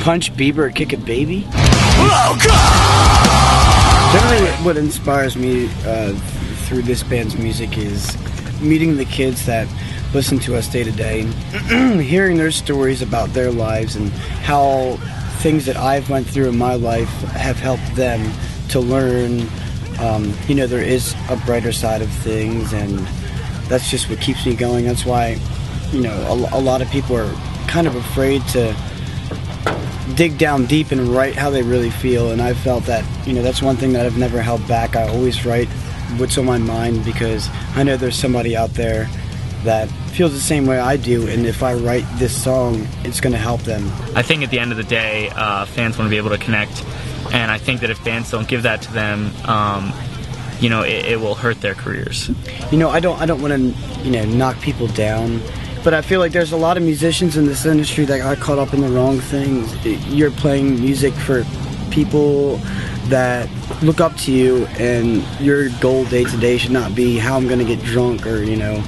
punch Bieber, kick a baby. Generally, what inspires me through this band's music is meeting the kids that listen to us day to day, hearing their stories about their lives and how things that I've went through in my life have helped them to learn, you know, there is a brighter side of things, and that's just what keeps me going. That's why, you know, a lot of people are kind of afraid to dig down deep and write how they really feel, and I felt that, you know, that's one thing that I've never held back. I always write what's on my mind because I know there's somebody out there that feels the same way I do, and if I write this song, it's going to help them. I think at the end of the day, fans want to be able to connect, and I think that if bands don't give that to them, you know, it will hurt their careers. You know, I don't want to, you know, knock people down, but I feel like there's a lot of musicians in this industry that got caught up in the wrong things. You're playing music for people that look up to you, and your goal day to day should not be how I'm going to get drunk or, you know,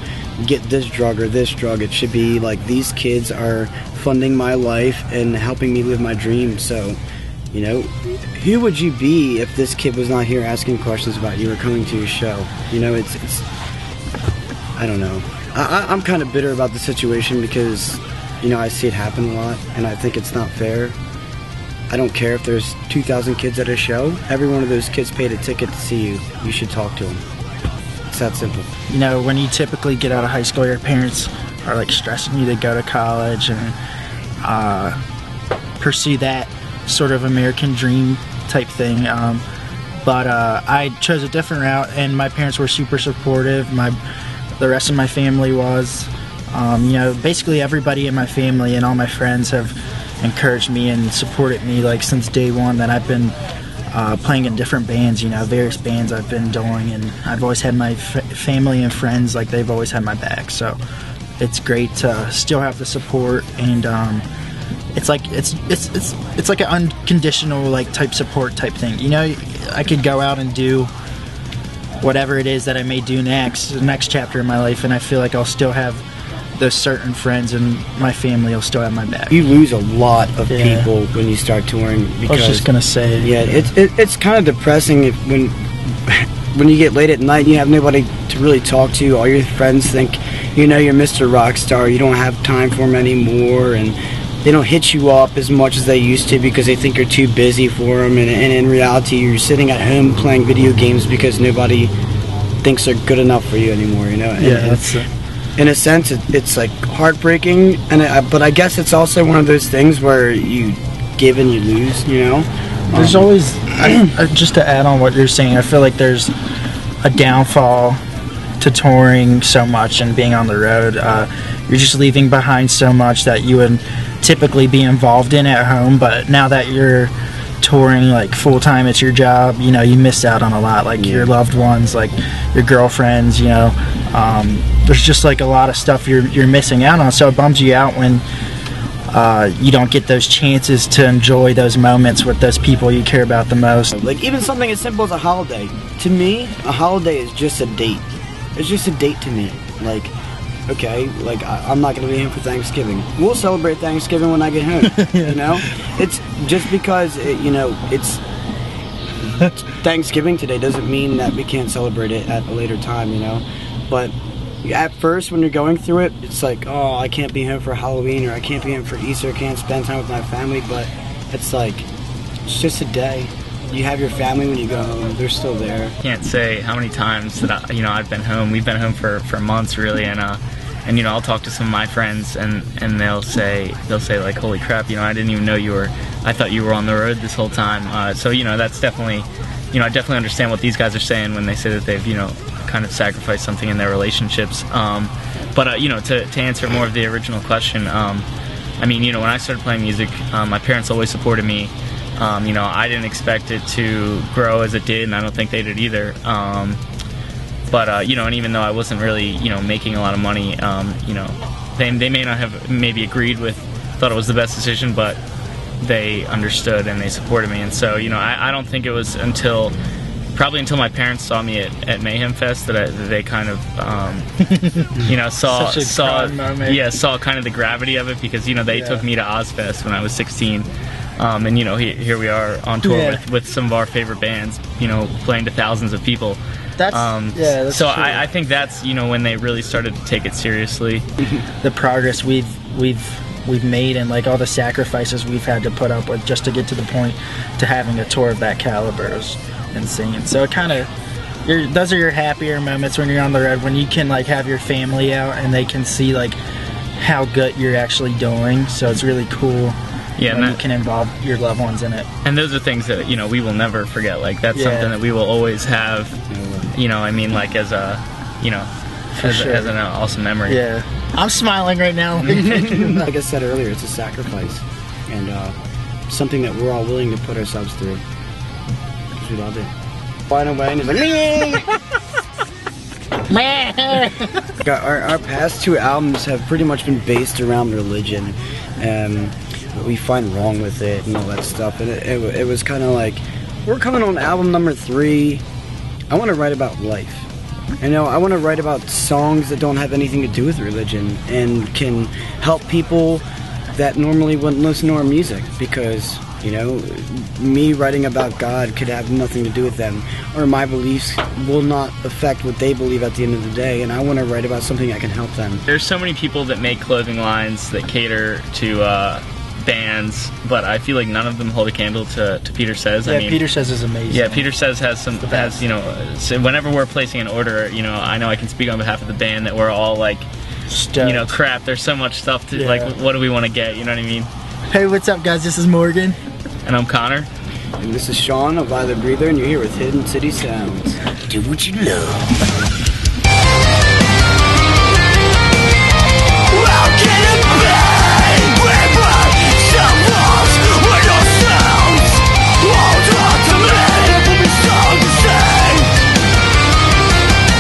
get this drug or this drug. It should be like, these kids are funding my life and helping me live my dreams. So, you know, who would you be if this kid was not here asking questions about you or coming to your show? You know, it's I don't know. I'm kind of bitter about the situation because, you know, I see it happen a lot, and I think it's not fair. I don't care if there's 2,000 kids at a show. Every one of those kids paid a ticket to see you. You should talk to them. It's that simple. You know, when you typically get out of high school, your parents are like stressing you to go to college and pursue that sort of American dream type thing. But I chose a different route, and my parents were super supportive. The rest of my family was. You know, basically everybody in my family and all my friends have encouraged me and supported me like since day one that I've been playing in different bands, you know, various bands I've been doing, and I've always had my family and friends, like, they've always had my back. So it's great to still have the support, and it's like it's like an unconditional like type support type thing. You know, I could go out and do whatever it is that I may do next, the next chapter in my life, and I feel like I'll still have those certain friends, and my family will still have my back. You lose a lot of people when you start touring. Because, I was just gonna say, yeah, it's kind of depressing when you get late at night and you have nobody to really talk to. All your friends think, you know, you're Mr. Rockstar. You don't have time for them anymore, and they don't hit you up as much as they used to because they think you're too busy for them. And in reality, you're sitting at home playing video games because nobody thinks they're good enough for you anymore. You know? In a sense, it's like heartbreaking, but I guess it's also one of those things where you give and you lose, you know? There's always, just to add on what you're saying, I feel like there's a downfall to touring so much and being on the road. You're just leaving behind so much that you would typically be involved in at home, but now that you're touring like full-time, it's your job, you know, you miss out on a lot, like your loved ones, like your girlfriends, you know. There's just like a lot of stuff you're missing out on, so it bums you out when you don't get those chances to enjoy those moments with those people you care about the most. Like even something as simple as a holiday. To me, a holiday is just a date. It's just a date to me. Like, okay, like I'm not going to be home for Thanksgiving. We'll celebrate Thanksgiving when I get home, you know? It's just because, you know, it's Thanksgiving today doesn't mean that we can't celebrate it at a later time, you know? But at first, when you're going through it, it's like, oh, I can't be home for Halloween, or I can't be home for Easter, I can't spend time with my family, but it's like, it's just a day. You have your family when you go home, they're still there. I can't say how many times that I've been home. We've been home for months, really, and you know, I'll talk to some of my friends, and they'll say like, holy crap, you know, I didn't even know I thought you were on the road this whole time. So, you know, that's definitely, you know, I definitely understand what these guys are saying when they say that they've, you know, kind of sacrificed something in their relationships. But you know, to answer more of the original question, I mean, you know, when I started playing music, my parents always supported me. You know, I didn't expect it to grow as it did, and I don't think they did either. But you know, and even though I wasn't really, you know, making a lot of money, you know, they may not have maybe agreed with, thought it was the best decision, but they understood and they supported me. And so, you know, I don't think it was probably until my parents saw me at Mayhem Fest that they kind of, you know, saw kind of the gravity of it, because, you know, they took me to Ozfest when I was 16. And you know, here we are on tour Yeah. with some of our favorite bands, you know, playing to thousands of people. That's that's so true. I think that's, you know, when they really started to take it seriously. The progress we've made and like all the sacrifices we've had to put up with just to get to the point to having a tour of that caliber is insane. So it kind of, those are your happier moments when you're on the road, when you can like have your family out and they can see like how good you're actually doing. So it's really cool. Yeah, when you can involve your loved ones in it. And those are things that, you know, we will never forget. Like, that's something that we will always have, you know, I mean, like, as a, you know, as an awesome memory. Yeah. I'm smiling right now. Like I said earlier, it's a sacrifice. And something that we're all willing to put ourselves through. Because we love it. Flying away and it's like, our past 2 albums have pretty much been based around religion. What we find wrong with it and all that stuff. And it was kind of like, we're coming on album number 3. I want to write about life. You know, I want to write about songs that don't have anything to do with religion and can help people that normally wouldn't listen to our music, because, you know, me writing about God could have nothing to do with them, or my beliefs will not affect what they believe at the end of the day, and I want to write about something that can help them. There's so many people that make clothing lines that cater to bands, but I feel like none of them hold a candle to Peter Says. Yeah, I mean, Peter Says is amazing. Yeah, Peter Says has you know, so whenever we're placing an order, you know, I know I can speak on behalf of the band that we're all like, Stoked. you know, crap, there's so much stuff to, like, what do we want to get, you know what I mean? Hey, what's up, guys? This is Morgan. And I'm Connor. And this is Shawn of Either Breather, and you're here with Hidden City Sounds. Do what you love.